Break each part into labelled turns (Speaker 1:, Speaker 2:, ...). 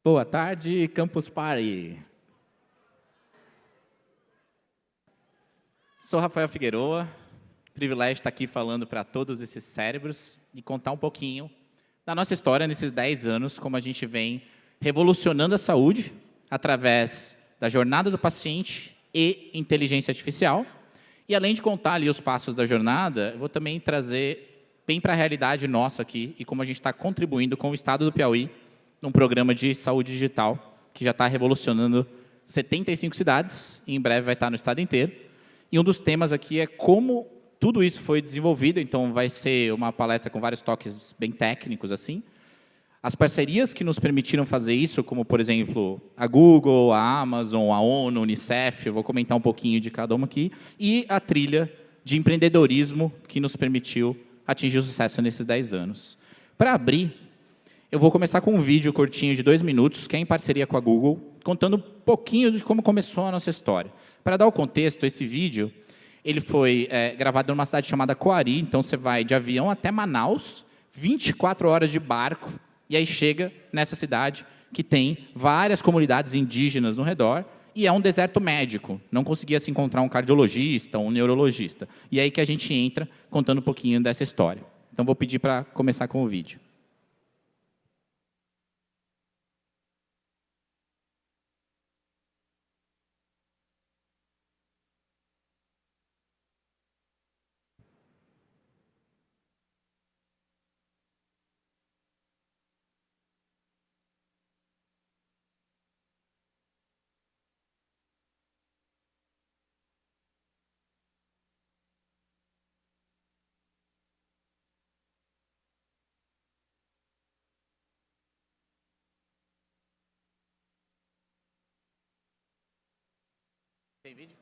Speaker 1: Boa tarde, Campus Party. Sou Rafael Figueroa, privilégio estar aqui falando para todos esses cérebros e contar um pouquinho da nossa história nesses 10 anos, como a gente vem revolucionando a saúde através da jornada do paciente e inteligência artificial. E além de contar ali os passos da jornada, eu vou também trazer bem para a realidade nossa aqui e como a gente está contribuindo com o Estado do Piauí num programa de saúde digital que já está revolucionando 75 cidades e em breve vai estar no estado inteiro. E um dos temas aqui é como tudo isso foi desenvolvido, então vai ser uma palestra com vários toques bem técnicos, assim. As parcerias que nos permitiram fazer isso, como, por exemplo, a Google, a Amazon, a ONU, a Unicef, eu vou comentar um pouquinho de cada uma aqui, e a trilha de empreendedorismo que nos permitiu atingir o sucesso nesses 10 anos. Para abrir, eu vou começar com um vídeo curtinho de 2 minutos, que é em parceria com a Google, contando um pouquinho de como começou a nossa história. Para dar o contexto, esse vídeo ele foi gravado numa cidade chamada Coari, então você vai de avião até Manaus, 24 horas de barco, e aí chega nessa cidade que tem várias comunidades indígenas no redor, e é um deserto médico, não conseguia se encontrar um cardiologista, um neurologista. E é aí que a gente entra contando um pouquinho dessa história. Então vou pedir para começar com o vídeo. Tem vídeo?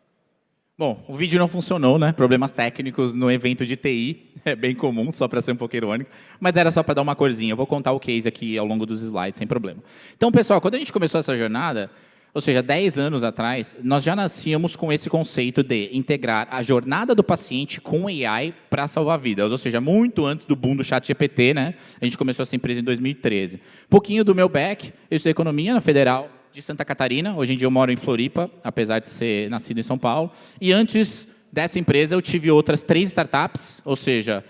Speaker 1: Bom, o vídeo não funcionou, né? Problemas técnicos no evento de TI, é bem comum, só para ser um pouco irônico, mas era só para dar uma corzinha. Eu vou contar o case aqui ao longo dos slides, sem problema. Então, pessoal, quando a gente começou essa jornada, ou seja, 10 anos atrás, nós já nascíamos com esse conceito de integrar a jornada do paciente com AI para salvar vidas, ou seja, muito antes do boom do ChatGPT, né? A gente começou essa empresa em 2013. Um pouquinho do meu back, eu estudei economia na Federal de Santa Catarina, hoje em dia eu moro em Floripa, apesar de ser nascido em São Paulo, e antes dessa empresa eu tive outras 3 startups, ou seja,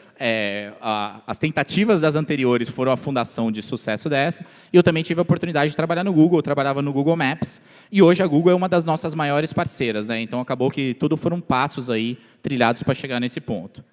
Speaker 1: as tentativas das anteriores foram a fundação de sucesso dessa, e eu também tive a oportunidade de trabalhar no Google, eu trabalhava no Google Maps, e hoje a Google é uma das nossas maiores parceiras, né? Então acabou que tudo foram passos aí trilhados para chegar nesse ponto.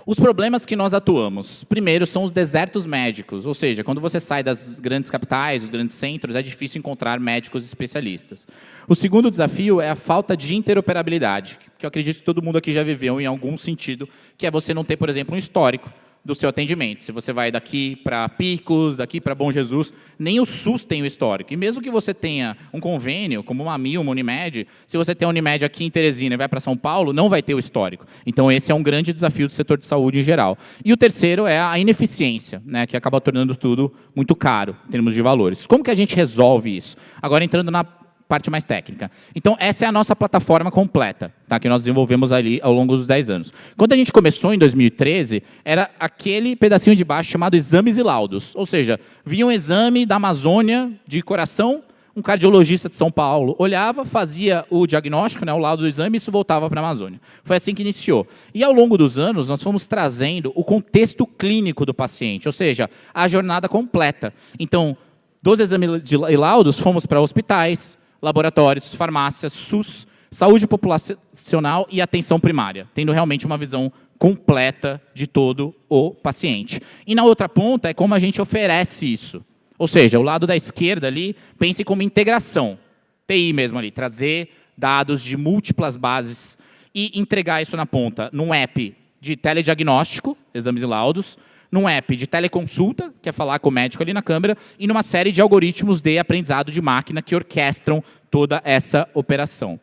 Speaker 1: Os problemas que nós atuamos, primeiro, são os desertos médicos, ou seja, quando você sai das grandes capitais, dos grandes centros, é difícil encontrar médicos especialistas. O segundo desafio é a falta de interoperabilidade, que eu acredito que todo mundo aqui já viveu em algum sentido, que é você não ter, por exemplo, um histórico do seu atendimento. Se você vai daqui para Picos, daqui para Bom Jesus, nem o SUS tem o histórico. E mesmo que você tenha um convênio, como uma Amil, uma Unimed, se você tem a Unimed aqui em Teresina e vai para São Paulo, não vai ter o histórico. Então, esse é um grande desafio do setor de saúde em geral. E o terceiro é a ineficiência, né, que acaba tornando tudo muito caro, em termos de valores. Como que a gente resolve isso? Agora, entrando na parte mais técnica. Então, essa é a nossa plataforma completa, tá, que nós desenvolvemos ali ao longo dos 10 anos. Quando a gente começou, em 2013, era aquele pedacinho de baixo chamado exames e laudos. Ou seja, vinha um exame da Amazônia de coração, um cardiologista de São Paulo olhava, fazia o diagnóstico, né, o laudo do exame, e isso voltava para a Amazônia. Foi assim que iniciou. E, ao longo dos anos, nós fomos trazendo o contexto clínico do paciente, ou seja, a jornada completa. Então, dos exames e laudos, fomos para hospitais, laboratórios, farmácias, SUS, saúde populacional e atenção primária, tendo realmente uma visão completa de todo o paciente. E na outra ponta é como a gente oferece isso. Ou seja, o lado da esquerda ali, pense como integração, TI mesmo ali, trazer dados de múltiplas bases e entregar isso na ponta num app de telediagnóstico, exames e laudos, num app de teleconsulta, que é falar com o médico ali na câmera, e numa série de algoritmos de aprendizado de máquina que orquestram toda essa operação.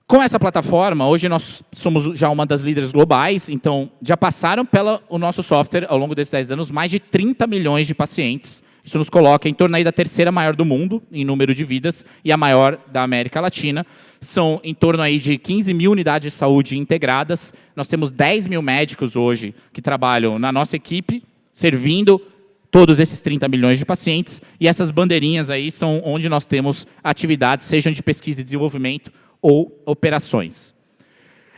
Speaker 1: Com essa plataforma, hoje nós somos já uma das líderes globais, então já passaram pelo nosso software, ao longo desses 10 anos, mais de 30 milhões de pacientes. Isso nos coloca em torno aí da terceira maior do mundo, em número de vidas, e a maior da América Latina. São em torno aí de 15 mil unidades de saúde integradas. Nós temos 10 mil médicos hoje que trabalham na nossa equipe, servindo todos esses 30 milhões de pacientes, e essas bandeirinhas aí são onde nós temos atividades, sejam de pesquisa e desenvolvimento ou operações.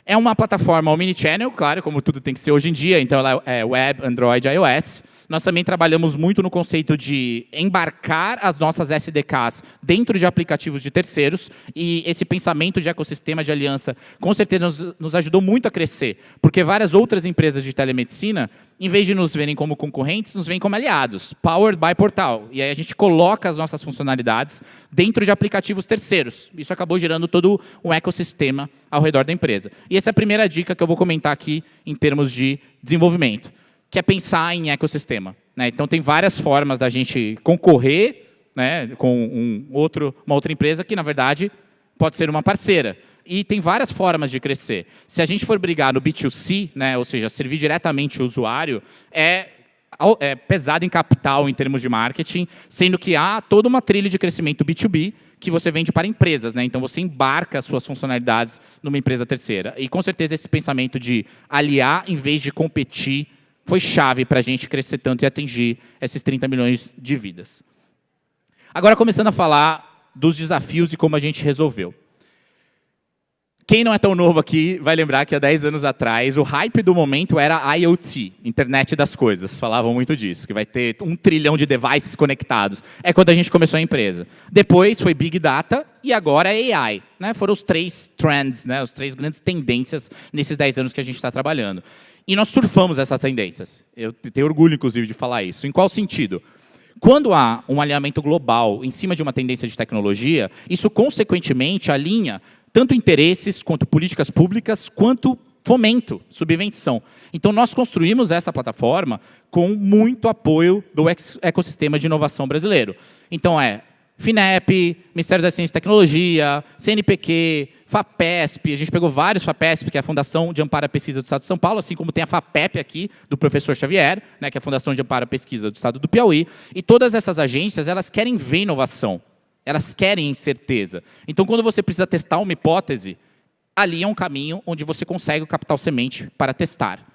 Speaker 1: É uma plataforma omnichannel, claro, como tudo tem que ser hoje em dia, então ela é web, Android, iOS. Nós também trabalhamos muito no conceito de embarcar as nossas SDKs dentro de aplicativos de terceiros, e esse pensamento de ecossistema de aliança, com certeza, nos ajudou muito a crescer, porque várias outras empresas de telemedicina, em vez de nos verem como concorrentes, nos veem como aliados, powered by Portal. E aí a gente coloca as nossas funcionalidades dentro de aplicativos terceiros. Isso acabou gerando todo um ecossistema ao redor da empresa. E essa é a primeira dica que eu vou comentar aqui em termos de desenvolvimento, que é pensar em ecossistema, né? Então, tem várias formas da gente concorrer, né, com uma outra empresa que, na verdade, pode ser uma parceira. E tem várias formas de crescer. Se a gente for brigar no B2C, né, ou seja, servir diretamente o usuário, é pesado em capital em termos de marketing, sendo que há toda uma trilha de crescimento B2B que você vende para empresas, né? Então, você embarca as suas funcionalidades numa empresa terceira. E, com certeza, esse pensamento de aliar em vez de competir foi chave para a gente crescer tanto e atingir esses 30 milhões de vidas. Agora, começando a falar dos desafios e como a gente resolveu. Quem não é tão novo aqui vai lembrar que há 10 anos atrás, o hype do momento era IoT, Internet das Coisas. Falavam muito disso, que vai ter 1 trilhão de devices conectados. É quando a gente começou a empresa. Depois foi Big Data e agora é AI. Né? Foram os 3 trends, né? As 3 grandes tendências nesses 10 anos que a gente está trabalhando. E nós surfamos essas tendências. Eu tenho orgulho, inclusive, de falar isso. Em qual sentido? Quando há um alinhamento global em cima de uma tendência de tecnologia, isso, consequentemente, alinha tanto interesses, quanto políticas públicas, quanto fomento, subvenção. Então, nós construímos essa plataforma com muito apoio do ecossistema de inovação brasileiro. Então, FINEP, Ministério da Ciência e Tecnologia, CNPq, FAPESP, a gente pegou vários FAPESP, que é a Fundação de Amparo à Pesquisa do Estado de São Paulo, assim como tem a FAPEP aqui, do professor Xavier, né, que é a Fundação de Amparo à Pesquisa do Estado do Piauí, e todas essas agências, elas querem ver inovação, elas querem certeza. Então, quando você precisa testar uma hipótese, ali é um caminho onde você consegue o capital semente para testar.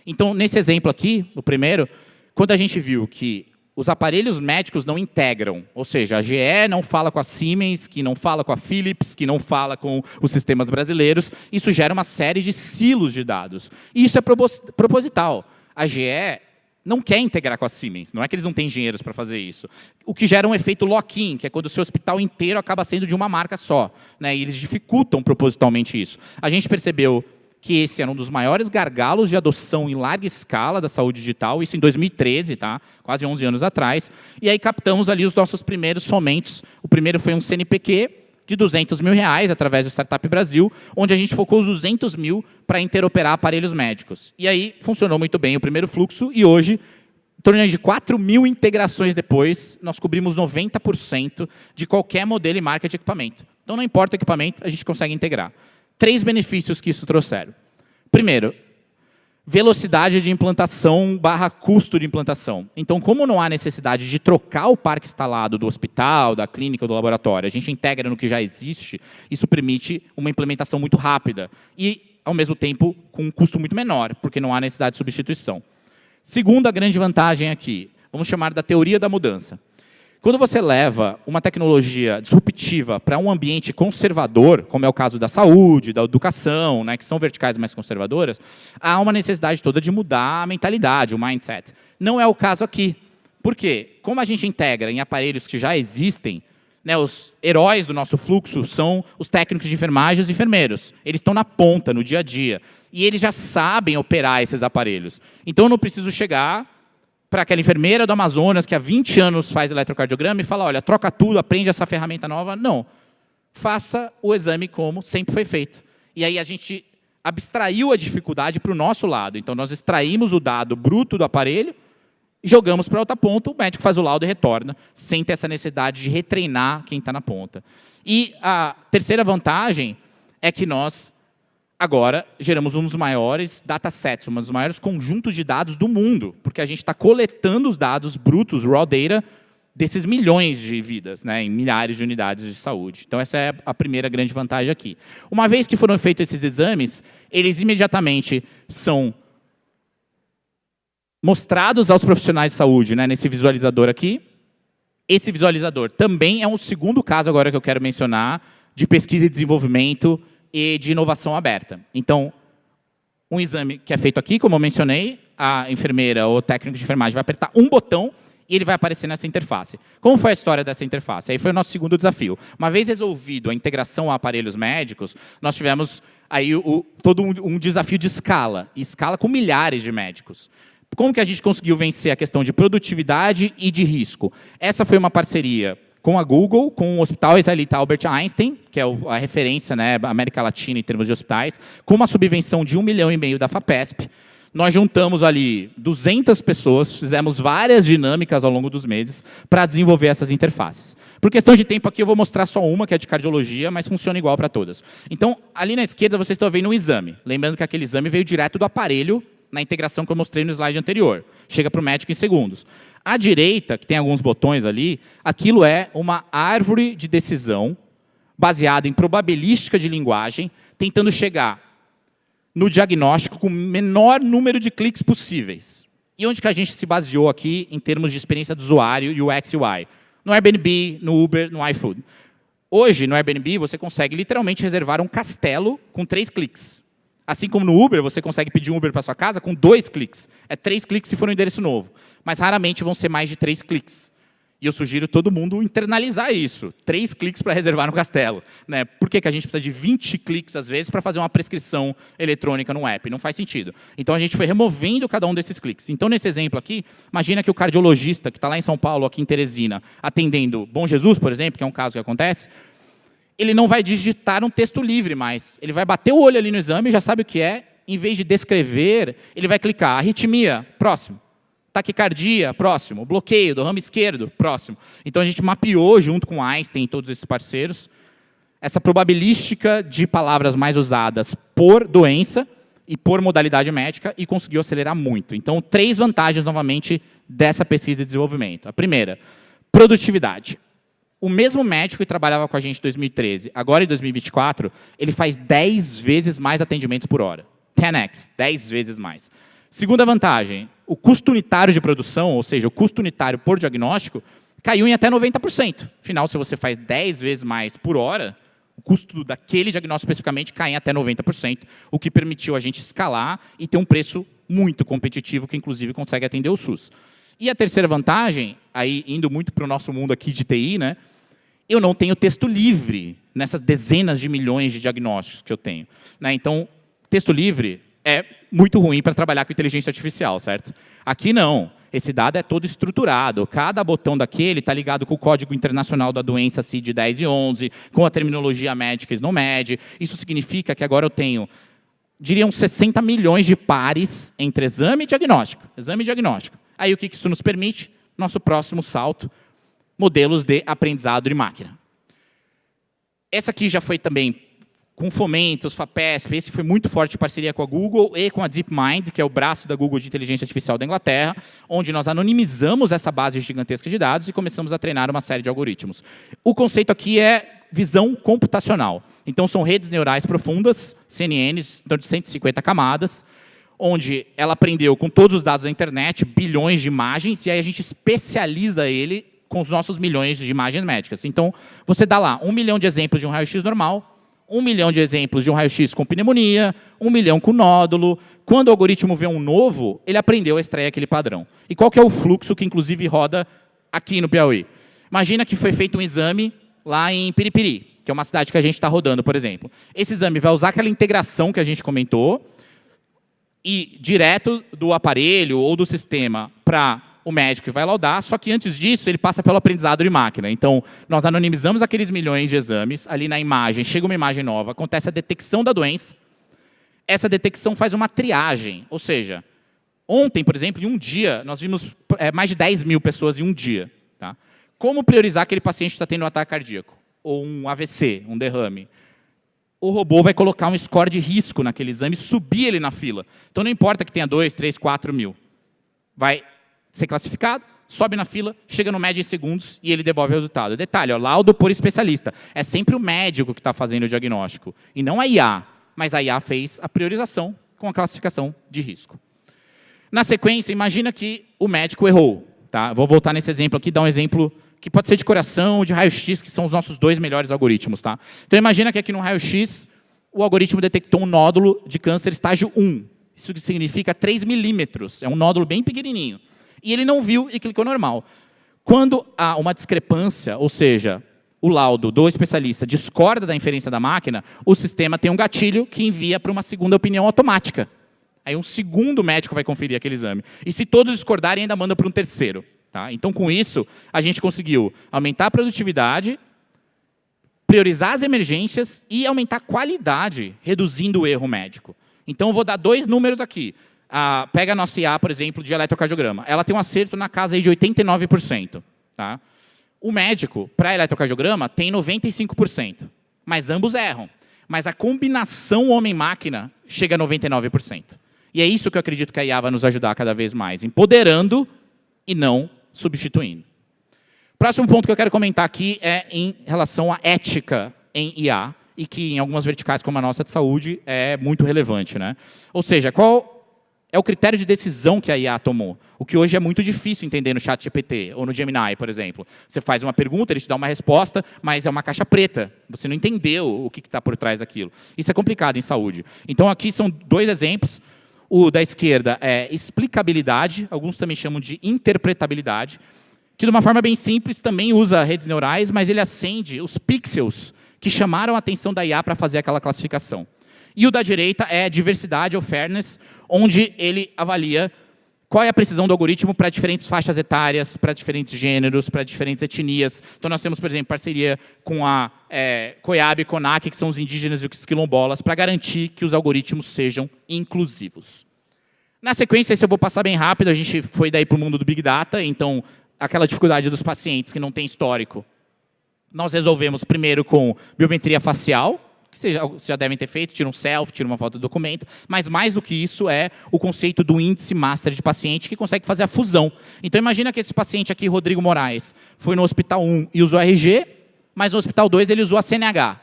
Speaker 1: Então, nesse exemplo aqui, o primeiro, quando a gente viu que os aparelhos médicos não integram, ou seja, a GE não fala com a Siemens, que não fala com a Philips, que não fala com os sistemas brasileiros, isso gera uma série de silos de dados. E isso é proposital. A GE não quer integrar com a Siemens, não é que eles não têm engenheiros para fazer isso. O que gera um efeito lock-in, que é quando o seu hospital inteiro acaba sendo de uma marca só, né? E eles dificultam propositalmente isso. A gente percebeu que esse era um dos maiores gargalos de adoção em larga escala da saúde digital, isso em 2013, tá? Quase 11 anos atrás. E aí captamos ali os nossos primeiros fomentos. O primeiro foi um CNPq de R$200 mil, através do Startup Brasil, onde a gente focou os 200 mil para interoperar aparelhos médicos. E aí funcionou muito bem o primeiro fluxo, e hoje, em torno de 4 mil integrações depois, nós cobrimos 90% de qualquer modelo e marca de equipamento. Então, não importa o equipamento, a gente consegue integrar. 3 benefícios que isso trouxeram. Primeiro, velocidade de implantação / custo de implantação. Então, como não há necessidade de trocar o parque instalado do hospital, da clínica ou do laboratório, a gente integra no que já existe, isso permite uma implementação muito rápida e, ao mesmo tempo, com um custo muito menor, porque não há necessidade de substituição. Segunda grande vantagem aqui, vamos chamar da teoria da mudança. Quando você leva uma tecnologia disruptiva para um ambiente conservador, como é o caso da saúde, da educação, né, que são verticais mais conservadoras, há uma necessidade toda de mudar a mentalidade, o mindset. Não é o caso aqui. Por quê? Como a gente integra em aparelhos que já existem, né, os heróis do nosso fluxo são os técnicos de enfermagem e os enfermeiros. Eles estão na ponta, no dia a dia. E eles já sabem operar esses aparelhos. Então, eu não preciso chegar para aquela enfermeira do Amazonas que há 20 anos faz eletrocardiograma e fala, olha, troca tudo, aprende essa ferramenta nova. Não. Faça o exame como sempre foi feito. E aí a gente abstraiu a dificuldade para o nosso lado. Então, nós extraímos o dado bruto do aparelho, jogamos para outra ponta, o médico faz o laudo e retorna, sem ter essa necessidade de retreinar quem está na ponta. E a terceira vantagem é que nós agora geramos um dos maiores datasets, um dos maiores conjuntos de dados do mundo, porque a gente está coletando os dados brutos, raw data, desses milhões de vidas, né, em milhares de unidades de saúde. Então, essa é a primeira grande vantagem aqui. Uma vez que foram feitos esses exames, eles imediatamente são mostrados aos profissionais de saúde, né, nesse visualizador aqui. Esse visualizador também é um segundo caso agora que eu quero mencionar de pesquisa e desenvolvimento e de inovação aberta. Então, um exame que é feito aqui, como eu mencionei, a enfermeira ou o técnico de enfermagem vai apertar um botão e ele vai aparecer nessa interface. Como foi a história dessa interface? Aí foi o nosso segundo desafio. Uma vez resolvido a integração a aparelhos médicos, nós tivemos aí todo um desafio de escala com milhares de médicos. Como que a gente conseguiu vencer a questão de produtividade e de risco? Essa foi uma parceria com a Google, com o Hospital Israelita Albert Einstein, que é a referência, né, da América Latina em termos de hospitais, com uma subvenção de 1,5 milhão da FAPESP. Nós juntamos ali 200 pessoas, fizemos várias dinâmicas ao longo dos meses para desenvolver essas interfaces. Por questão de tempo aqui, eu vou mostrar só uma, que é de cardiologia, mas funciona igual para todas. Então, ali na esquerda, vocês estão vendo um exame. Lembrando que aquele exame veio direto do aparelho, na integração que eu mostrei no slide anterior. Chega para o médico em segundos. À direita, que tem alguns botões ali, aquilo é uma árvore de decisão baseada em probabilística de linguagem, tentando chegar no diagnóstico com o menor número de cliques possíveis. E onde que a gente se baseou aqui em termos de experiência do usuário, UX e UI? No Airbnb, no Uber, no iFood. Hoje, no Airbnb, você consegue literalmente reservar um castelo com 3 cliques. Assim como no Uber, você consegue pedir um Uber para sua casa com 2 cliques. É 3 cliques se for um endereço novo. Mas raramente vão ser mais de 3 cliques. E eu sugiro todo mundo internalizar isso. 3 cliques para reservar no castelo. Né? Por que a gente precisa de 20 cliques, às vezes, para fazer uma prescrição eletrônica no app? Não faz sentido. Então, a gente foi removendo cada um desses cliques. Então, nesse exemplo aqui, imagina que o cardiologista, que está lá em São Paulo, aqui em Teresina, atendendo Bom Jesus, por exemplo, que é um caso que acontece, ele não vai digitar um texto livre mais. Ele vai bater o olho ali no exame, já sabe o que é. Em vez de descrever, ele vai clicar arritmia, próximo. Taquicardia, próximo. Bloqueio do ramo esquerdo, próximo. Então, a gente mapeou, junto com Einstein e todos esses parceiros, essa probabilística de palavras mais usadas por doença e por modalidade médica e conseguiu acelerar muito. Então, 3 vantagens, novamente, dessa pesquisa e desenvolvimento. A primeira, produtividade. O mesmo médico que trabalhava com a gente em 2013, agora em 2024, ele faz 10 vezes mais atendimentos por hora. 10x, 10 vezes mais. Segunda vantagem, o custo unitário de produção, ou seja, o custo unitário por diagnóstico, caiu em até 90%. Afinal, se você faz 10 vezes mais por hora, o custo daquele diagnóstico especificamente cai em até 90%, o que permitiu a gente escalar e ter um preço muito competitivo, que inclusive consegue atender o SUS. E a terceira vantagem, aí indo muito para o nosso mundo aqui de TI, né, eu não tenho texto livre nessas dezenas de milhões de diagnósticos que eu tenho. Né? Então, texto livre é muito ruim para trabalhar com inteligência artificial, certo? Aqui não. Esse dado é todo estruturado. Cada botão daquele está ligado com o Código Internacional da Doença CID-10 e 11, com a terminologia médica SNOMED. Isso significa que agora eu tenho, diria, uns 60 milhões de pares entre exame e diagnóstico. Exame e diagnóstico. Aí o que isso nos permite? Nosso próximo salto, modelos de aprendizado de máquina. Essa aqui já foi também com fomentos, FAPESP, esse foi muito forte em parceria com a Google e com a DeepMind, que é o braço da Google de inteligência artificial da Inglaterra, onde nós anonimizamos essa base gigantesca de dados e começamos a treinar uma série de algoritmos. O conceito aqui é visão computacional. Então, são redes neurais profundas, CNNs, então de 150 camadas, onde ela aprendeu com todos os dados da internet, bilhões de imagens, e aí a gente especializa ele com os nossos milhões de imagens médicas. Então, você dá lá 1 milhão de exemplos de um raio-x normal, 1 milhão de exemplos de um raio-x com pneumonia, 1 milhão com nódulo. Quando o algoritmo vê um novo, ele aprendeu a extrair aquele padrão. E qual que é o fluxo que, inclusive, roda aqui no Piauí? Imagina que foi feito um exame lá em Piripiri, que é uma cidade que a gente está rodando, por exemplo. Esse exame vai usar aquela integração que a gente comentou e direto do aparelho ou do sistema para o médico que vai laudar, só que antes disso ele passa pelo aprendizado de máquina. Então, nós anonimizamos aqueles milhões de exames, ali na imagem, chega uma imagem nova, acontece a detecção da doença, essa detecção faz uma triagem, ou seja, ontem, por exemplo, em um dia, nós vimos mais de 10 mil pessoas em um dia. Tá? Como priorizar aquele paciente que está tendo um ataque cardíaco, ou um AVC, um derrame? O robô vai colocar um score de risco naquele exame e subir ele na fila. Então, não importa que tenha 2, 3, 4 mil. Vai ser classificado, sobe na fila, chega no médio em segundos e ele devolve o resultado. Detalhe, ó, laudo por especialista. É sempre o médico que está fazendo o diagnóstico, e não a IA. Mas a IA fez a priorização com a classificação de risco. Na sequência, imagina que o médico errou. Tá? Vou voltar nesse exemplo aqui, dar um exemplo que pode ser de coração ou de raio-x, que são os nossos dois melhores algoritmos. Tá? Então, imagina que aqui no raio-x, o algoritmo detectou um nódulo de câncer estágio 1. Isso significa 3 milímetros. É um nódulo bem pequenininho. E ele não viu e clicou normal. Quando há uma discrepância, ou seja, o laudo do especialista discorda da inferência da máquina, o sistema tem um gatilho que envia para uma segunda opinião automática. Aí um segundo médico vai conferir aquele exame. E se todos discordarem, ainda manda para um terceiro. Tá? Então, com isso, a gente conseguiu aumentar a produtividade, priorizar as emergências e aumentar a qualidade, reduzindo o erro médico. Então, eu vou dar 2 números aqui. Pega a nossa IA, por exemplo, de eletrocardiograma. Ela tem um acerto na casa aí de 89%. Tá? O médico, para eletrocardiograma, tem 95%. Mas ambos erram. Mas a combinação homem-máquina chega a 99%. E é isso que eu acredito que a IA vai nos ajudar cada vez mais, empoderando e não substituindo. Próximo ponto que eu quero comentar aqui é em relação à ética em IA, e que em algumas verticais como a nossa de saúde é muito relevante. Né? Ou seja, qual é o critério de decisão que a IA tomou? O que hoje é muito difícil entender no ChatGPT ou no Gemini, por exemplo. Você faz uma pergunta, ele te dá uma resposta, mas é uma caixa preta. Você não entendeu o que está por trás daquilo. Isso é complicado em saúde. Então, aqui são 2 exemplos. O da esquerda é explicabilidade, alguns também chamam de interpretabilidade, que de uma forma bem simples também usa redes neurais, mas ele acende os pixels que chamaram a atenção da IA para fazer aquela classificação. E o da direita é diversidade ou fairness, onde ele avalia qual é a precisão do algoritmo para diferentes faixas etárias, para diferentes gêneros, para diferentes etnias. Então, nós temos, por exemplo, parceria com a COIAB e CONAC, que são os indígenas e os quilombolas, para garantir que os algoritmos sejam inclusivos. Na sequência, esse eu vou passar bem rápido, a gente foi daí para o mundo do Big Data, então, aquela dificuldade dos pacientes que não têm histórico, nós resolvemos primeiro com biometria facial, que vocês já devem ter feito, tira um selfie, tira uma foto do documento, mas mais do que isso é o conceito do índice master de paciente que consegue fazer a fusão. Então imagina que esse paciente aqui, Rodrigo Moraes, foi no hospital 1 e usou RG, mas no hospital 2 ele usou a CNH.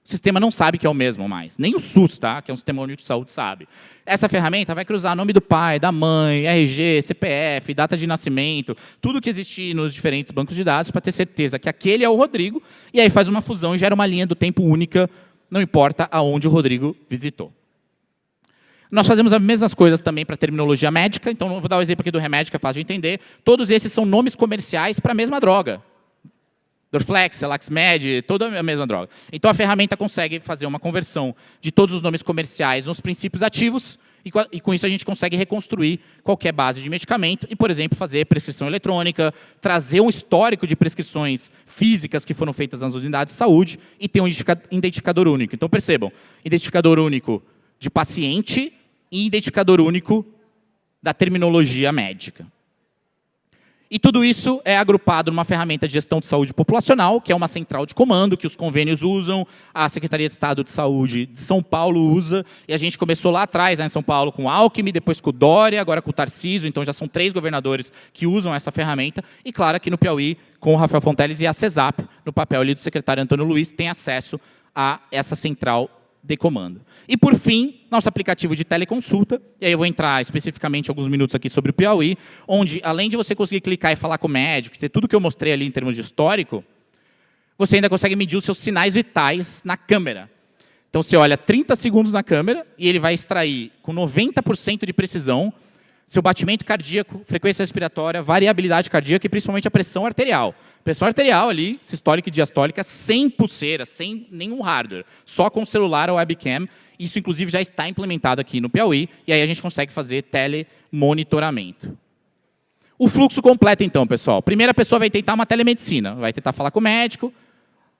Speaker 1: O sistema não sabe que é o mesmo mais, nem o SUS, tá? Que é um sistema único de saúde, sabe. Essa ferramenta vai cruzar nome do pai, da mãe, RG, CPF, data de nascimento, tudo que existe nos diferentes bancos de dados para ter certeza que aquele é o Rodrigo, e aí faz uma fusão e gera uma linha do tempo única, não importa aonde o Rodrigo visitou. Nós fazemos as mesmas coisas também para terminologia médica, então vou dar o exemplo aqui do remédio, que é fácil de entender. Todos esses são nomes comerciais para a mesma droga. Dorflex, Laxmed, toda a mesma droga. Então a ferramenta consegue fazer uma conversão de todos os nomes comerciais nos princípios ativos, e com isso a gente consegue reconstruir qualquer base de medicamento e, por exemplo, fazer prescrição eletrônica, trazer um histórico de prescrições físicas que foram feitas nas unidades de saúde e ter um identificador único. Então, percebam, identificador único de paciente e identificador único da terminologia médica. E tudo isso é agrupado numa ferramenta de gestão de saúde populacional, que é uma central de comando que os convênios usam, a Secretaria de Estado de Saúde de São Paulo usa, e a gente começou lá atrás, né, em São Paulo, com o Alckmin, depois com o Dória, agora com o Tarcísio, então já são 3 governadores que usam essa ferramenta, e claro, aqui no Piauí, com o Rafael Fonteles e a CESAP, no papel ali do secretário Antônio Luiz, tem acesso a essa central de comando. E, por fim, nosso aplicativo de teleconsulta, e aí eu vou entrar especificamente alguns minutos aqui sobre o Piauí, onde, além de você conseguir clicar e falar com o médico, ter tudo que eu mostrei ali em termos de histórico, você ainda consegue medir os seus sinais vitais na câmera. Então, você olha 30 segundos na câmera e ele vai extrair, com 90% de precisão, seu batimento cardíaco, frequência respiratória, variabilidade cardíaca e principalmente a pressão arterial. Pressão arterial ali, sistólica e diastólica, sem pulseira, sem nenhum hardware, só com celular ou webcam. Isso, inclusive, já está implementado aqui no Piauí, e aí a gente consegue fazer telemonitoramento. O fluxo completo, então, pessoal. Primeiro, a pessoa vai tentar uma telemedicina, vai tentar falar com o médico,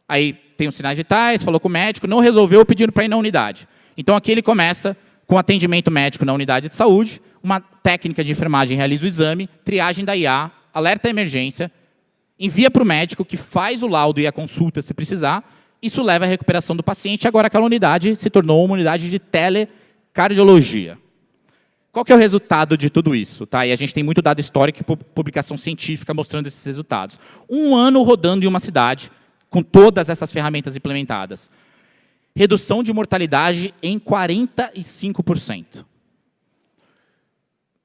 Speaker 1: aí tem os sinais vitais, falou com o médico, não resolveu, pedindo para ir na unidade. Então, aqui ele começa com atendimento médico na unidade de saúde, uma técnica de enfermagem realiza o exame, triagem da IA, alerta a emergência, envia para o médico, que faz o laudo e a consulta se precisar. Isso leva à recuperação do paciente. Agora aquela unidade se tornou uma unidade de telecardiologia. Qual que é o resultado de tudo isso? Tá? E a gente tem muito dado histórico e publicação científica mostrando esses resultados. 1 ano rodando em uma cidade, com todas essas ferramentas implementadas. Redução de mortalidade em 45%.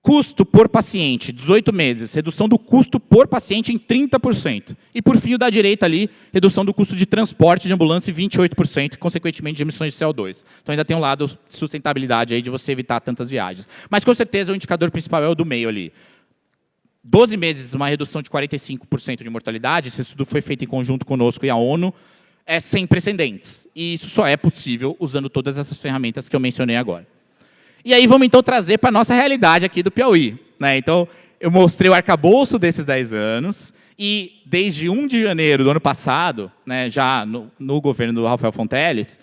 Speaker 1: Custo por paciente, 18 meses. Redução do custo por paciente em 30%. E, por fim, o da direita ali, redução do custo de transporte de ambulância em 28%, consequentemente, de emissões de CO2. Então, ainda tem um lado de sustentabilidade aí de você evitar tantas viagens. Mas, com certeza, o indicador principal é o do meio ali. 12 meses, uma redução de 45% de mortalidade. Esse estudo foi feito em conjunto conosco e a ONU. É sem precedentes. E isso só é possível usando todas essas ferramentas que eu mencionei agora. E aí vamos então trazer para a nossa realidade aqui do Piauí, né? Então, eu mostrei o arcabouço desses 10 anos e desde 1 de janeiro do ano passado, né, já no governo do Rafael Fonteles,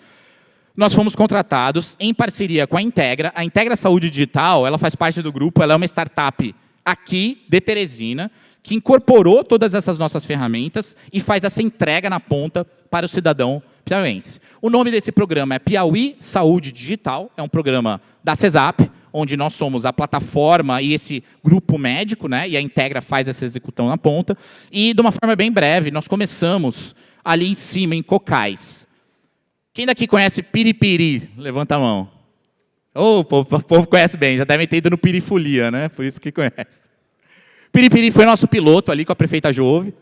Speaker 1: nós fomos contratados em parceria com a Integra. A Integra Saúde Digital, ela faz parte do grupo, ela é uma startup aqui de Teresina, que incorporou todas essas nossas ferramentas e faz essa entrega na ponta para o cidadão piauiense. O nome desse programa é Piauí Saúde Digital, é um programa da CESAP, onde nós somos a plataforma e esse grupo médico, né, e a Integra faz essa execução na ponta. E, de uma forma bem breve, nós começamos ali em cima, em Cocais. Quem daqui conhece Piripiri? Levanta a mão. Oh, o povo conhece bem, já devem ter ido no Pirifolia, né? Por isso que conhece. Piripiri foi nosso piloto ali com a prefeita Jove.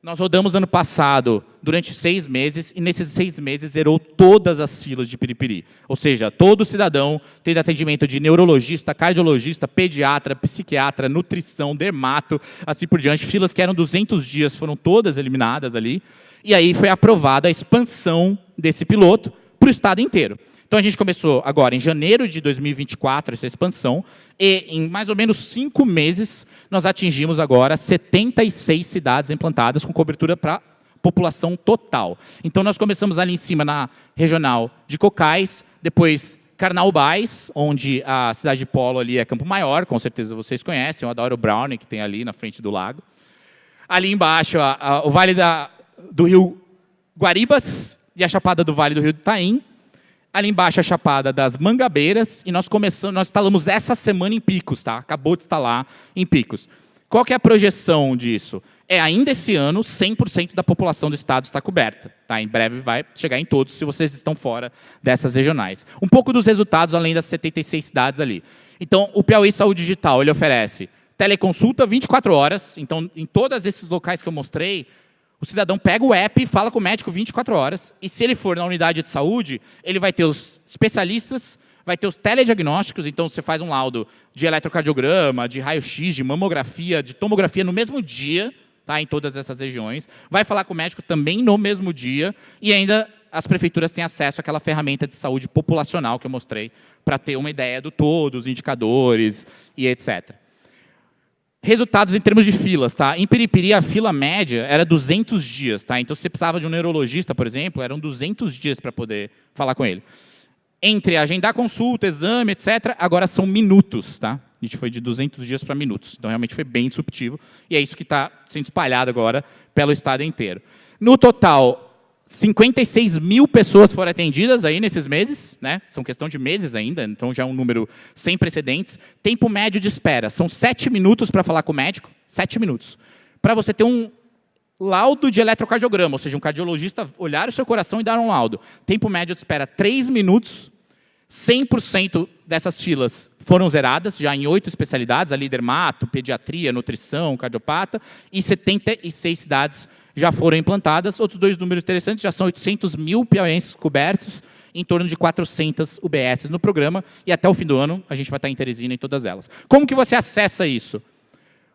Speaker 1: Nós rodamos ano passado durante 6 meses e nesses 6 meses zerou todas as filas de Piripiri. Ou seja, todo cidadão teve atendimento de neurologista, cardiologista, pediatra, psiquiatra, nutrição, dermato, assim por diante. Filas que eram 200 dias foram todas eliminadas ali. E aí foi aprovada a expansão desse piloto para o estado inteiro. Então, a gente começou agora, em janeiro de 2024, essa expansão, e em mais ou menos 5 meses, nós atingimos agora 76 cidades implantadas com cobertura para população total. Então, nós começamos ali em cima, na regional de Cocais, depois Carnaubais, onde a cidade de polo ali é Campo Maior, com certeza vocês conhecem, eu adoro o Brownie, que tem ali na frente do lago. Ali embaixo, o Vale do Rio Guaribas e a Chapada do Vale do Rio do Itaim. Ali embaixo a Chapada das Mangabeiras, e nós instalamos essa semana em Picos, tá? Acabou de instalar em Picos. Qual que é a projeção disso? Ainda esse ano, 100% da população do estado está coberta. Tá? Em breve vai chegar em todos, se vocês estão fora dessas regionais. Um pouco dos resultados, além das 76 cidades ali. Então, o Piauí Saúde Digital, ele oferece teleconsulta 24 horas. Então, em todos esses locais que eu mostrei, o cidadão pega o app e fala com o médico 24 horas. E se ele for na unidade de saúde, ele vai ter os especialistas, vai ter os telediagnósticos. Então, você faz um laudo de eletrocardiograma, de raio-x, de mamografia, de tomografia no mesmo dia, tá, em todas essas regiões. Vai falar com o médico também no mesmo dia. E ainda as prefeituras têm acesso àquela ferramenta de saúde populacional que eu mostrei, para ter uma ideia do todo, os indicadores e etc. Resultados em termos de filas, tá? Em Piripiri, a fila média era 200 dias, tá? Então, se você precisava de um neurologista, por exemplo, eram 200 dias para poder falar com ele. Entre agendar consulta, exame, etc., agora são minutos, tá? A gente foi de 200 dias para minutos. Então, realmente foi bem disruptivo. E é isso que está sendo espalhado agora pelo estado inteiro. No total, 56 mil pessoas foram atendidas aí nesses meses, né? São questão de meses ainda, então já é um número sem precedentes. Tempo médio de espera, são 7 minutos para falar com o médico, 7 minutos. Para você ter um laudo de eletrocardiograma, ou seja, um cardiologista olhar o seu coração e dar um laudo. Tempo médio de espera, 3 minutos. 100% dessas filas foram zeradas, já em 8 especialidades, ali dermato, pediatria, nutrição, cardiopata, e 76 cidades já foram implantadas. Outros 2 números interessantes, já são 800 mil piauienses cobertos, em torno de 400 UBS no programa, e até o fim do ano a gente vai estar em Teresina em todas elas. Como que você acessa isso?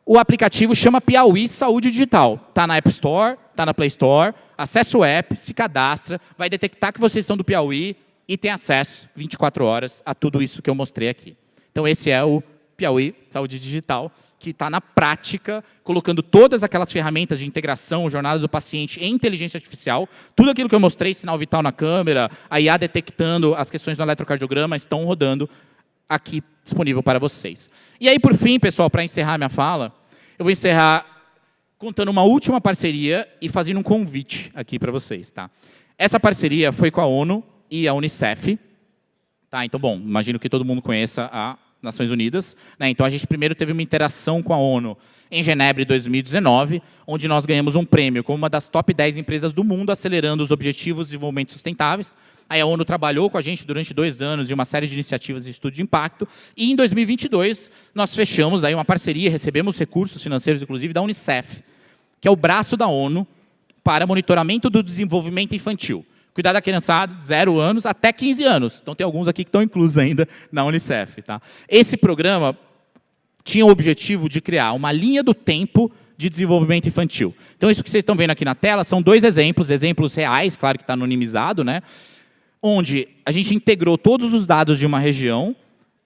Speaker 1: O aplicativo chama Piauí Saúde Digital. Está na App Store, está na Play Store, acessa o app, se cadastra, vai detectar que vocês são do Piauí, e tem acesso 24 horas a tudo isso que eu mostrei aqui. Então, esse é o Piauí Saúde Digital, que está na prática, colocando todas aquelas ferramentas de integração, jornada do paciente em inteligência artificial, tudo aquilo que eu mostrei, sinal vital na câmera, a IA detectando as questões do eletrocardiograma, estão rodando aqui disponível para vocês. E aí, por fim, pessoal, para encerrar minha fala, eu vou encerrar contando uma última parceria e fazendo um convite aqui para vocês. Tá? Essa parceria foi com a ONU e a Unicef. Tá, então, bom, imagino que todo mundo conheça a Nações Unidas. Né? Então, a gente primeiro teve uma interação com a ONU em Genebra em 2019, onde nós ganhamos um prêmio como uma das top 10 empresas do mundo acelerando os objetivos de desenvolvimento sustentáveis. Aí a ONU trabalhou com a gente durante 2 anos em uma série de iniciativas de estudo de impacto. E em 2022, nós fechamos aí uma parceria, recebemos recursos financeiros, inclusive, da Unicef, que é o braço da ONU para monitoramento do desenvolvimento infantil. Cuidar da criançada de 0 anos até 15 anos. Então, tem alguns aqui que estão inclusos ainda na Unicef. Tá? Esse programa tinha o objetivo de criar uma linha do tempo de desenvolvimento infantil. Então, isso que vocês estão vendo aqui na tela são 2 exemplos reais, claro que está anonimizado, né? Onde a gente integrou todos os dados de uma região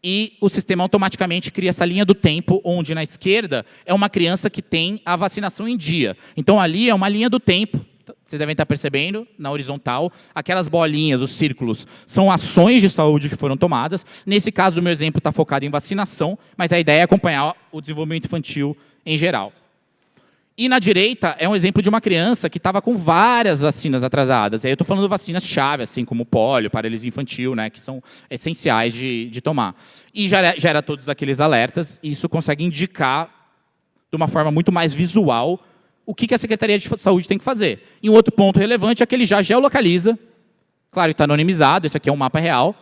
Speaker 1: e o sistema automaticamente cria essa linha do tempo, onde na esquerda é uma criança que tem a vacinação em dia. Então, ali é uma linha do tempo. Vocês devem estar percebendo, na horizontal, aquelas bolinhas, os círculos, são ações de saúde que foram tomadas. Nesse caso, o meu exemplo está focado em vacinação, mas a ideia é acompanhar o desenvolvimento infantil em geral. E na direita é um exemplo de uma criança que estava com várias vacinas atrasadas. Aí eu estou falando de vacinas-chave, assim como pólio, paralisia infantil, né, que são essenciais de tomar. E gera todos aqueles alertas, e isso consegue indicar, de uma forma muito mais visual, o que a Secretaria de Saúde tem que fazer. E um outro ponto relevante é que ele já geolocaliza, claro que está anonimizado, esse aqui é um mapa real,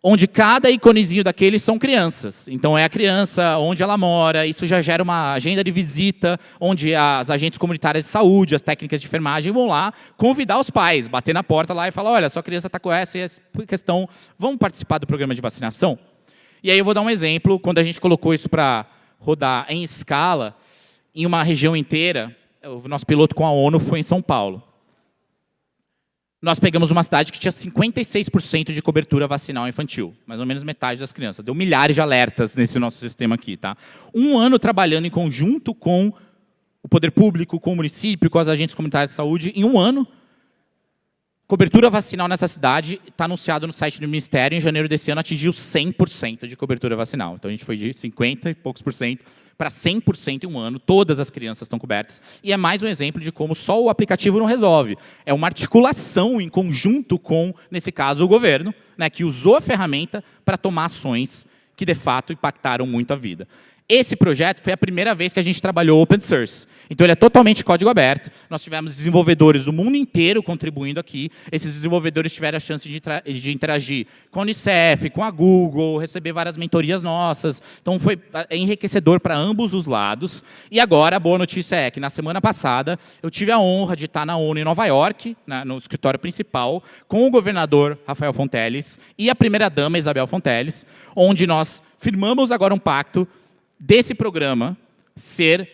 Speaker 1: onde cada iconezinho daqueles são crianças. Então, é a criança, onde ela mora, isso já gera uma agenda de visita, onde as agentes comunitárias de saúde, as técnicas de enfermagem vão lá convidar os pais, bater na porta lá e falar, olha, sua criança está com essa questão, vamos participar do programa de vacinação? E aí eu vou dar um exemplo, quando a gente colocou isso para rodar em escala, em uma região inteira, o nosso piloto com a ONU foi em São Paulo. Nós pegamos uma cidade que tinha 56% de cobertura vacinal infantil, mais ou menos metade das crianças. Deu milhares de alertas nesse nosso sistema aqui. Tá? 1 ano trabalhando em conjunto com o poder público, com o município, com as agentes comunitárias de saúde. Em 1 ano, cobertura vacinal nessa cidade, está anunciado no site do Ministério, em janeiro desse ano atingiu 100% de cobertura vacinal. Então, a gente foi de 50 e poucos por cento para 100% em 1 ano, todas as crianças estão cobertas. E é mais um exemplo de como só o aplicativo não resolve. É uma articulação em conjunto com, nesse caso, o governo, né, que usou a ferramenta para tomar ações que, de fato, impactaram muito a vida. Esse projeto foi a primeira vez que a gente trabalhou open source. Então, ele é totalmente código aberto. Nós tivemos desenvolvedores do mundo inteiro contribuindo aqui. Esses desenvolvedores tiveram a chance de interagir com a Unicef, com a Google, receber várias mentorias nossas. Então, foi enriquecedor para ambos os lados. E agora, a boa notícia é que, na semana passada, eu tive a honra de estar na ONU em Nova York, no escritório principal, com o governador Rafael Fonteles e a primeira-dama Isabel Fonteles, onde nós firmamos agora um pacto desse programa ser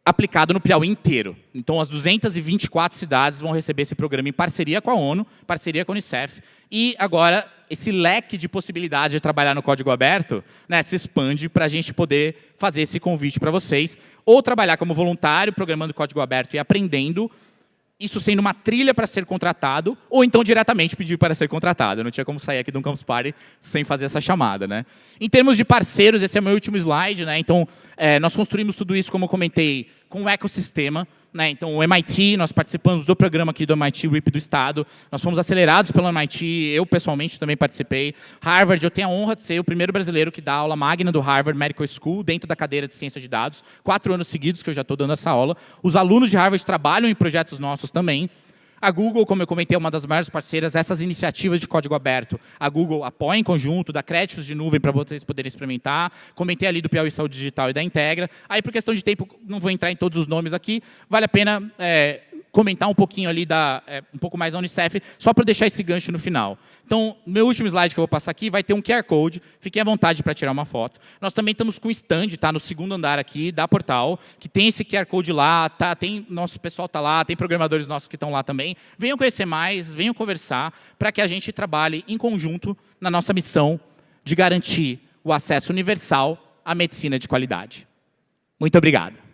Speaker 1: aplicado no Piauí inteiro. Então, as 224 cidades vão receber esse programa em parceria com a ONU, parceria com a Unicef, e agora esse leque de possibilidades de trabalhar no código aberto, né, se expande para a gente poder fazer esse convite para vocês, ou trabalhar como voluntário, programando código aberto e aprendendo, isso sendo uma trilha para ser contratado, ou então diretamente pedir para ser contratado. Eu não tinha como sair aqui de um Campus Party sem fazer essa chamada. Né? Em termos de parceiros, esse é o meu último slide. Né? Então, nós construímos tudo isso, como eu comentei, com um ecossistema. Né? Então, o MIT, nós participamos do programa aqui do MIT RIP do Estado. Nós fomos acelerados pelo MIT, eu pessoalmente também participei. Harvard, eu tenho a honra de ser o primeiro brasileiro que dá aula magna do Harvard Medical School, dentro da cadeira de ciência de dados. 4 anos seguidos que eu já estou dando essa aula. Os alunos de Harvard trabalham em projetos nossos também. A Google, como eu comentei, é uma das maiores parceiras. Essas iniciativas de código aberto, a Google apoia em conjunto, dá créditos de nuvem para vocês poderem experimentar. Comentei ali do Piauí Saúde Digital e da Integra. Aí, por questão de tempo, não vou entrar em todos os nomes aqui. Vale a pena comentar um pouquinho ali, um pouco mais da Unicef, só para deixar esse gancho no final. Então, meu último slide que eu vou passar aqui vai ter um QR Code. Fiquem à vontade para tirar uma foto. Nós também estamos com stand, tá, no segundo andar aqui da Portal, que tem esse QR Code lá, tá, tem nosso pessoal está lá, tem programadores nossos que estão lá também. Venham conhecer mais, venham conversar, para que a gente trabalhe em conjunto na nossa missão de garantir o acesso universal à medicina de qualidade. Muito obrigado.